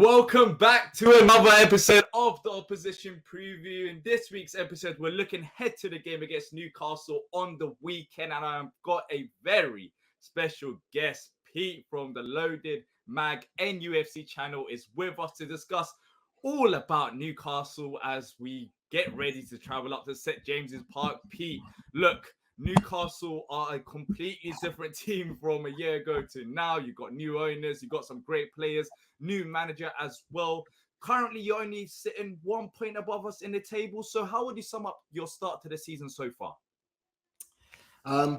Welcome back to another episode of the Opposition Preview. In this week's episode, we're looking ahead to the game against Newcastle on the weekend, and I've got a very special guest. Pete from the Loaded Mag NUFC channel is with us to discuss all about Newcastle as we get ready to travel up to St. James's Park. Pete, look, Newcastle are a completely different team from a year ago to now. You've got new owners, you've got some great players, new manager as well. Currently, you're only sitting 1 point above us in the table. So how would you sum up your start to the season so far?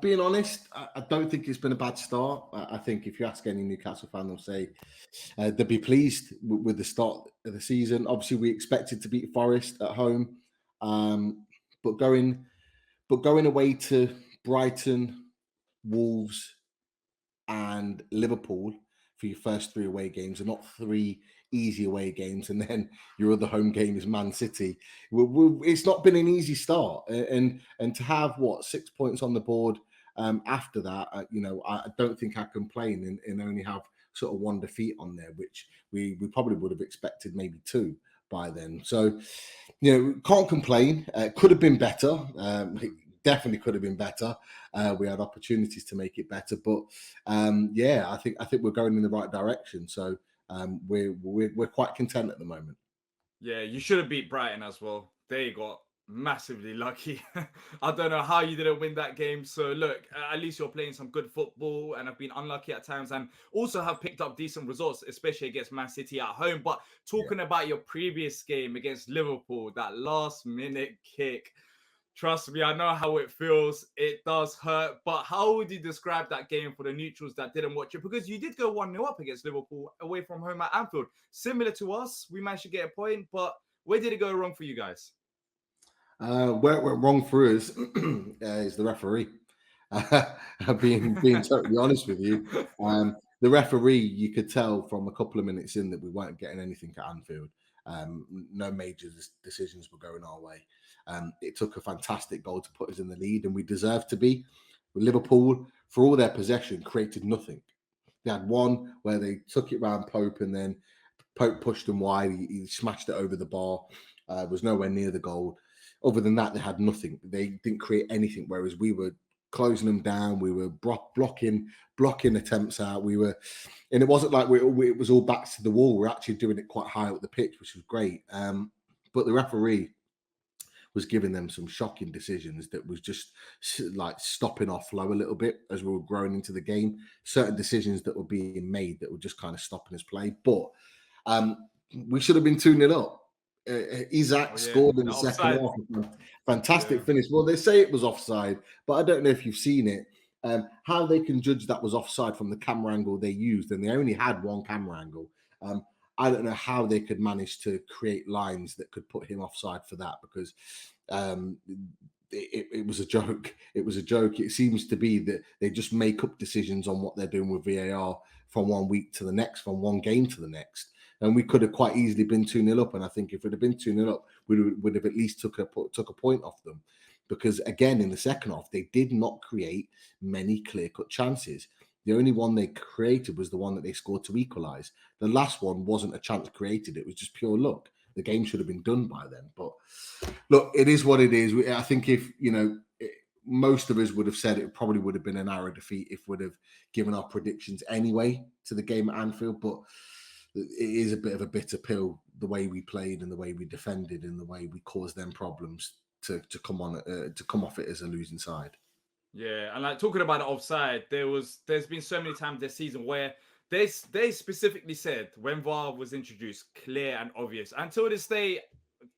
Being honest, I don't think it's been a bad start. I think if you ask any Newcastle fan, they'll say they'll be pleased with the start of the season. Obviously, we expected to beat Forest at home, but going away to Brighton, Wolves, and Liverpool for your first three away games, and not three easy away games, and then your other home game is Man City. It's not been an easy start, and to have 6 points on the board after that, I don't think I complain and only have sort of one defeat on there, which we probably would have expected maybe two by then. So, can't complain. Could have been better. Definitely could have been better. We had opportunities to make it better, but I think we're going in the right direction. So we're quite content at the moment. Yeah, you should have beat Brighton as well. They got massively lucky. I don't know how you didn't win that game. So look, at least you're playing some good football and have been unlucky at times and also have picked up decent results, especially against Man City at home. But talking about your previous game against Liverpool, that last minute kick, trust me, I know how it feels. It does hurt. But how would you describe that game for the neutrals that didn't watch it? Because you did go 1-0 up against Liverpool away from home at Anfield. Similar to us, we managed to get a point. But where did it go wrong for you guys? Where it went wrong for us is the referee. Being totally honest with you, the referee, you could tell from a couple of minutes in that we weren't getting anything at Anfield. No major decisions were going our way. It took a fantastic goal to put us in the lead, and we deserved to be. With Liverpool, for all their possession, created nothing. They had one where they took it round Pope, and then Pope pushed them wide. He smashed it over the bar. Was nowhere near the goal. Other than that, they had nothing. They didn't create anything, whereas we were closing them down. We were blocking attempts out. And it wasn't like it was all backs to the wall. We're actually doing it quite high up the pitch, which was great. But the referee was giving them some shocking decisions that was just like stopping our flow a little bit as we were growing into the game. Certain decisions that were being made that were just kind of stopping us play. But we should have been 2-0 up. Isaac scored in the second half. Fantastic finish. Well, they say it was offside, but I don't know if you've seen it. How they can judge that was offside from the camera angle they used, and they only had one camera angle. I don't know how they could manage to create lines that could put him offside for that, because it was a joke. It was a joke. It seems to be that they just make up decisions on what they're doing with VAR from 1 week to the next, from one game to the next. And we could have quite easily been 2-0 up. And I think if it had been 2-0 up, we would have at least took a point off them. Because again, in the second half, they did not create many clear-cut chances. The only one they created was the one that they scored to equalise. The last one wasn't a chance created. It was just pure luck. The game should have been done by then. But look, it is what it is. I think if, most of us would have said it probably would have been a narrow defeat if we'd have given our predictions anyway to the game at Anfield. But it is a bit of a bitter pill, the way we played and the way we defended and the way we caused them problems to come off it as a losing side. Yeah, and like talking about the offside, there's been so many times this season where they specifically said when VAR was introduced, clear and obvious. Until this day,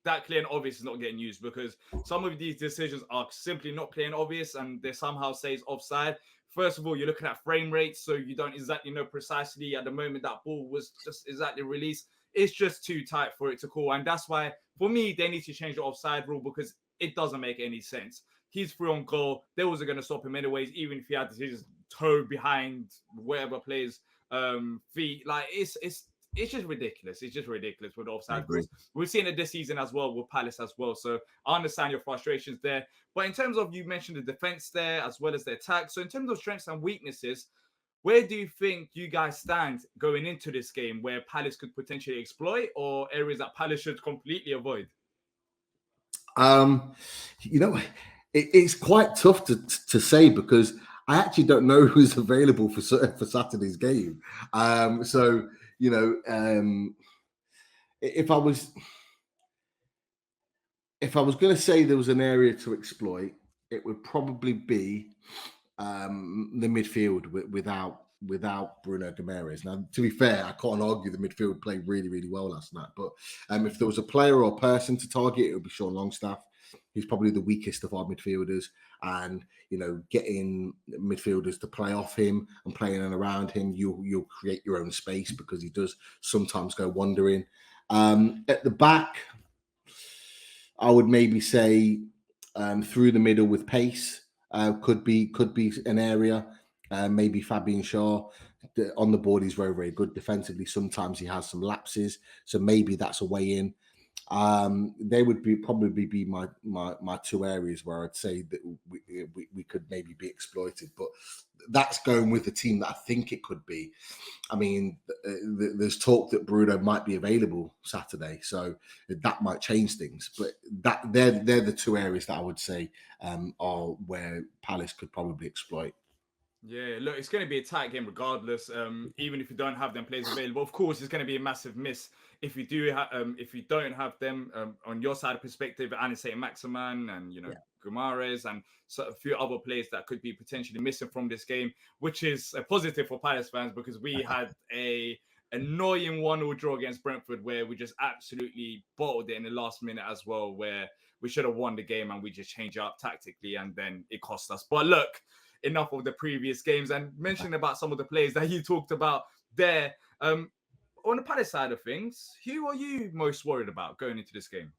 that clear and obvious is not getting used because some of these decisions are simply not clear and obvious, and they somehow say it's offside. First of all, you're looking at frame rates, so you don't exactly know precisely at the moment that ball was just exactly released. It's just too tight for it to call. And that's why, for me, they need to change the offside rule because it doesn't make any sense. He's free on goal. They wasn't going to stop him anyways, even if he had his toe behind whatever player's feet. Like, it's just ridiculous. It's just ridiculous with the offside rules. We've seen it this season as well with Palace as well. So I understand your frustrations there. But in terms of, you mentioned the defense there as well as the attack. So in terms of strengths and weaknesses, where do you think you guys stand going into this game where Palace could potentially exploit, or areas that Palace should completely avoid? You know, it's quite tough to say because I actually don't know who's available for Saturday's game. So you know, if I was going to say there was an area to exploit, it would probably be the midfield without Bruno Guimaraes. Now, to be fair, I can't argue the midfield played really, really well last night. But if there was a player or person to target, it would be Sean Longstaff. He's probably the weakest of our midfielders, and getting midfielders to play off him and playing around him, you'll create your own space because he does sometimes go wandering. At the back, I would maybe say through the middle with pace could be an area. Maybe Fabian Shaw on the board, he's very, very good defensively. Sometimes he has some lapses, so maybe that's a way in. They would probably be my two areas where I'd say that we could maybe be exploited, but that's going with the team that I think it could be. I mean, there's talk that Bruno might be available Saturday, so that might change things. But they're the two areas that I would say are where Palace could probably exploit. Yeah, look, it's going to be a tight game regardless. Even if you don't have them players available, of course, it's going to be a massive miss if you if you don't have them on your side of perspective. And Saint Maximan and Guimaraes and a few other players that could be potentially missing from this game, which is a positive for Palace fans because we had a annoying 1-1 draw against Brentford where we just absolutely bottled it in the last minute as well, where we should have won the game and we just changed up tactically and then it cost us. But look, enough of the previous games and mentioning about some of the players that you talked about there. On the Palace side of things, who are you most worried about going into this game?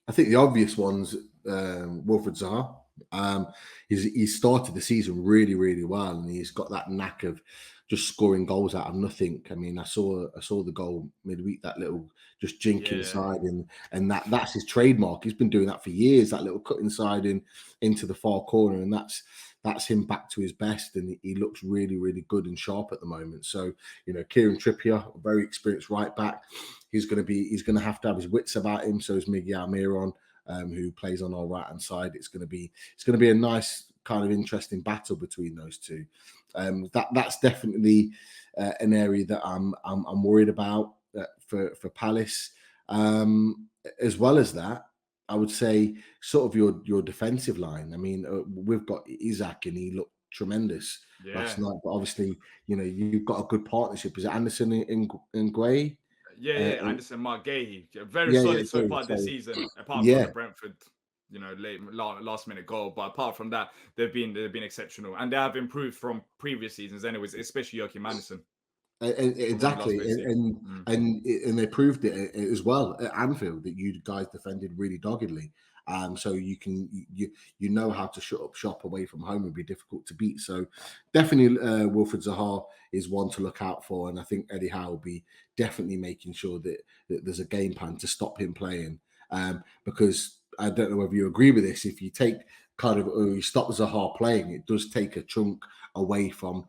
I think the obvious one's Wilfried Zaha. He's started the season really, really well, and he's got that knack of just scoring goals out of nothing. I mean, I saw the goal midweek, that little just jink inside, and that's his trademark. He's been doing that for years. That little cut inside into the far corner, and that's him back to his best, and he looks really, really good and sharp at the moment. So, Kieran Trippier, a very experienced right back, he's going to have his wits about him. So is Miguel Almiron, who plays on our right hand side. It's going to be a nice kind of interesting battle between those two. That's definitely an area that I'm worried about for Palace. As well as that, I would say sort of your defensive line. I mean, we've got Isaac and he looked tremendous last night. But obviously, you've got a good partnership. Is it Anderson and Guay? Yeah, Anderson, Mark Gahey. Very solid so far this season, apart from the Brentford, late last minute goal. But apart from that, they've been exceptional. And they have improved from previous seasons anyways, especially Joachim Anderson. Exactly, and they proved it as well at Anfield that you guys defended really doggedly. So you know how to shut up shop away from home and be difficult to beat. So definitely, Wilfried Zaha is one to look out for, and I think Eddie Howe will be definitely making sure that there's a game plan to stop him playing. Because I don't know whether you agree with this. If you take you stop Zaha playing, it does take a chunk away from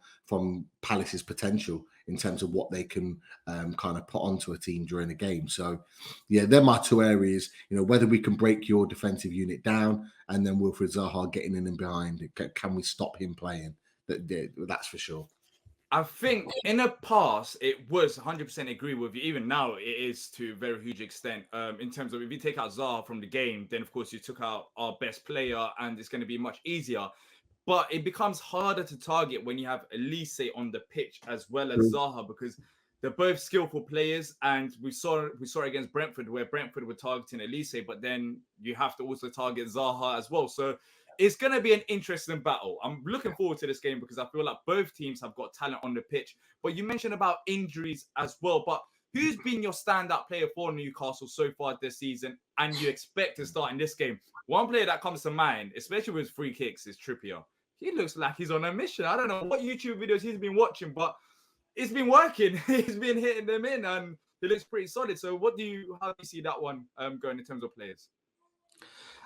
Palace's potential in terms of what they can kind of put onto a team during a game. So, yeah, they're my two areas. Whether we can break your defensive unit down and then Wilfried Zaha getting in and behind, can we stop him playing? That's for sure. I think in the past, it was 100% agree with you. Even now, it is to a very huge extent. In terms of if you take out Zaha from the game, then of course you took out our best player and it's going to be much easier. But it becomes harder to target when you have Elise on the pitch as well as Zaha because they're both skillful players. And we saw it against Brentford where Brentford were targeting Elise, but then you have to also target Zaha as well. So it's going to be an interesting battle. I'm looking forward to this game because I feel like both teams have got talent on the pitch. But you mentioned about injuries as well. But who's been your standout player for Newcastle so far this season and you expect to start in this game? One player that comes to mind, especially with free kicks, is Trippier. He looks like he's on a mission. I don't know what YouTube videos he's been watching, but it's been working. He's been hitting them in and he looks pretty solid. So how do you see that one going in terms of players?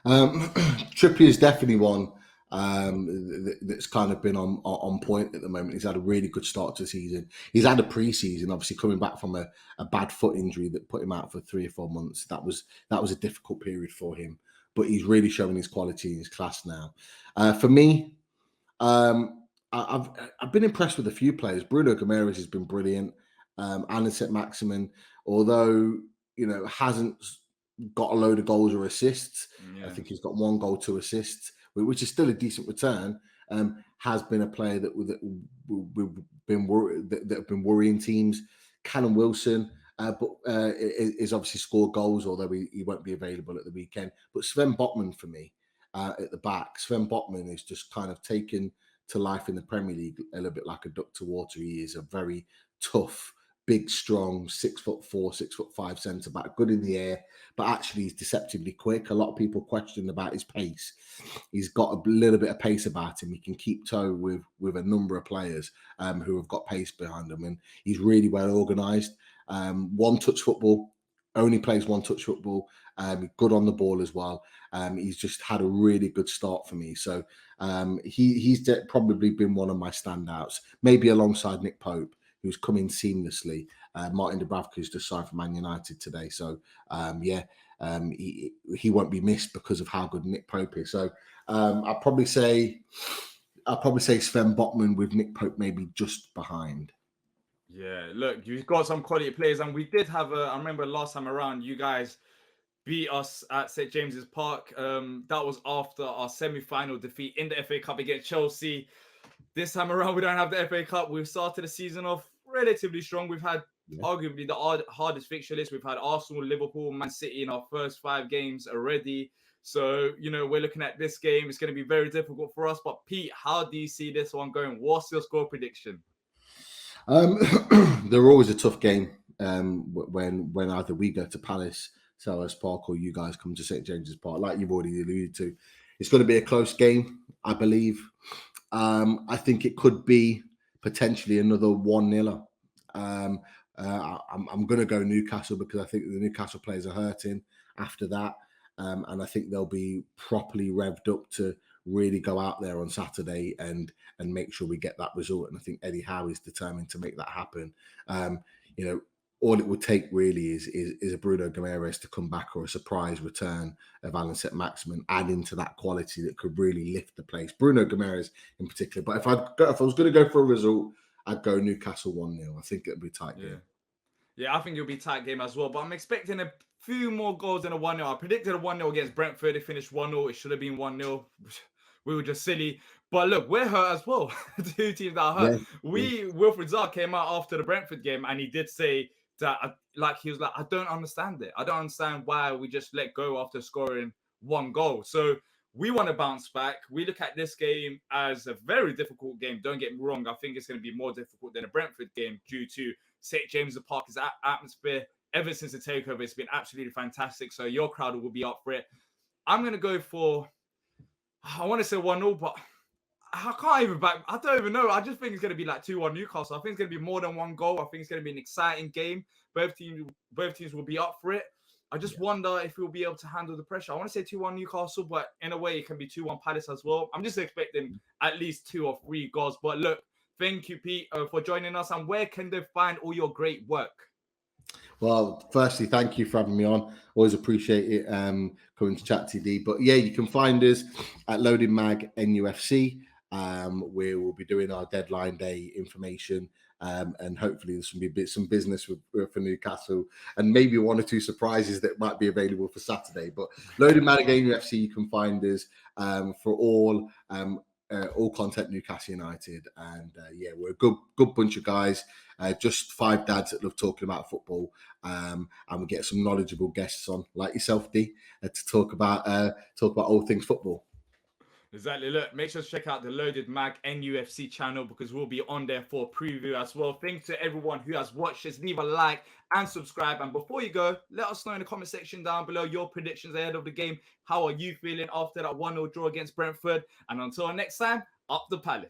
Trippier is definitely one that's kind of been on point at the moment. He's had a really good start to the season. He's had a pre-season, obviously coming back from a bad foot injury that put him out for 3 or 4 months. That was a difficult period for him, but he's really showing his quality and his class now. For me, I've been impressed with a few players. Bruno Guimaraes has been brilliant. Alan Maximin, although hasn't got a load of goals or assists. Yeah. I think he's got 1 goal, 2 assists, which is still a decent return. Has been a player that have been worrying teams. Callum Wilson, is obviously scored goals, although he won't be available at the weekend. But Sven Bachmann for me at the back. Sven Bachmann is just kind of taken to life in the Premier League a little bit like a duck to water. He is a very tough, big, strong 6'4", 6'5" centre back, good in the air, but actually he's deceptively quick. A lot of people question about his pace. He's got a little bit of pace about him. He can keep toe with a number of players who have got pace behind him, and he's really well organised. One-touch football, only plays one-touch football. Good on the ball as well. He's just had a really good start for me. So he's probably been one of my standouts, maybe alongside Nick Pope, who's come in seamlessly. Martin Dubravka's just signed for Man United today. So, he won't be missed because of how good Nick Pope is. So I'll probably say Sven Bachmann with Nick Pope maybe just behind. Yeah, look, you've got some quality players, and we did have I remember last time around, you guys beat us at St James's Park. That was after our semi-final defeat in the FA Cup against Chelsea. This time around, we don't have the FA Cup. We've started the season off relatively strong. We've had arguably the hardest fixture list. We've had Arsenal, Liverpool, Man City in our first 5 games already. So, we're looking at this game. It's going to be very difficult for us. But Pete, how do you see this one going? What's your score prediction? They're always a tough game when either we go to Palace, Selhurst Park, or you guys come to St James's Park. Like you've already alluded to, it's going to be a close game, I believe. I think it could be potentially another 1-0. I'm going to go Newcastle because I think the Newcastle players are hurting after that. And I think they'll be properly revved up to really go out there on Saturday and make sure we get that result. And I think Eddie Howe is determined to make that happen. All it would take really is a Bruno Guimaraes to come back, or a surprise return of Alan Maximin, adding to that quality that could really lift the place. Bruno Guimaraes in particular. But if I was going to go for a result, I'd go Newcastle 1-0. I think it'd be a tight game. Yeah, I think it'll be a tight game as well. But I'm expecting a few more goals than a 1-0. I predicted a 1-0 against Brentford. It finished 1-0. It should have been 1-0. We were just silly. But look, we're hurt as well. 2 teams that are hurt. Wilfried Zaha came out after the Brentford game, and he did say that, he was like, I don't understand it. I don't understand why we just let go after scoring 1 goal. So we want to bounce back. We look at this game as a very difficult game. Don't get me wrong. I think it's going to be more difficult than a Brentford game due to St. James's Park's atmosphere. Ever since the takeover, it's been absolutely fantastic. So your crowd will be up for it. I'm going to go for, I want to say 1-0, but I can't even back. I don't even know. I just think it's going to be like 2-1 Newcastle. I think it's going to be more than 1 goal. I think it's going to be an exciting game. Both teams will be up for it. I just wonder if we'll be able to handle the pressure. I want to say 2-1 Newcastle, but in a way, it can be 2-1 Palace as well. I'm just expecting at least 2 or 3 goals. But look, thank you, Pete, for joining us. And where can they find all your great work? Well, firstly, thank you for having me on. Always appreciate it coming to chat TD. But yeah, you can find us at Loaded Mag NUFC. We will be doing our deadline day information, and hopefully there's some business for Newcastle, and maybe 1 or 2 surprises that might be available for Saturday. But Loaded Mag NUFC, you can find us for all content Newcastle United, and we're a good bunch of guys, just 5 dads that love talking about football, and we get some knowledgeable guests on like yourself, D, to talk about all things football. Exactly. Look, make sure to check out the Loaded Mag NUFC channel, because we'll be on there for a preview as well. Thanks to everyone who has watched this. Leave a like and subscribe. And before you go, let us know in the comment section down below your predictions ahead of the game. How are you feeling after that 1-0 draw against Brentford? And until next time, up the Palace.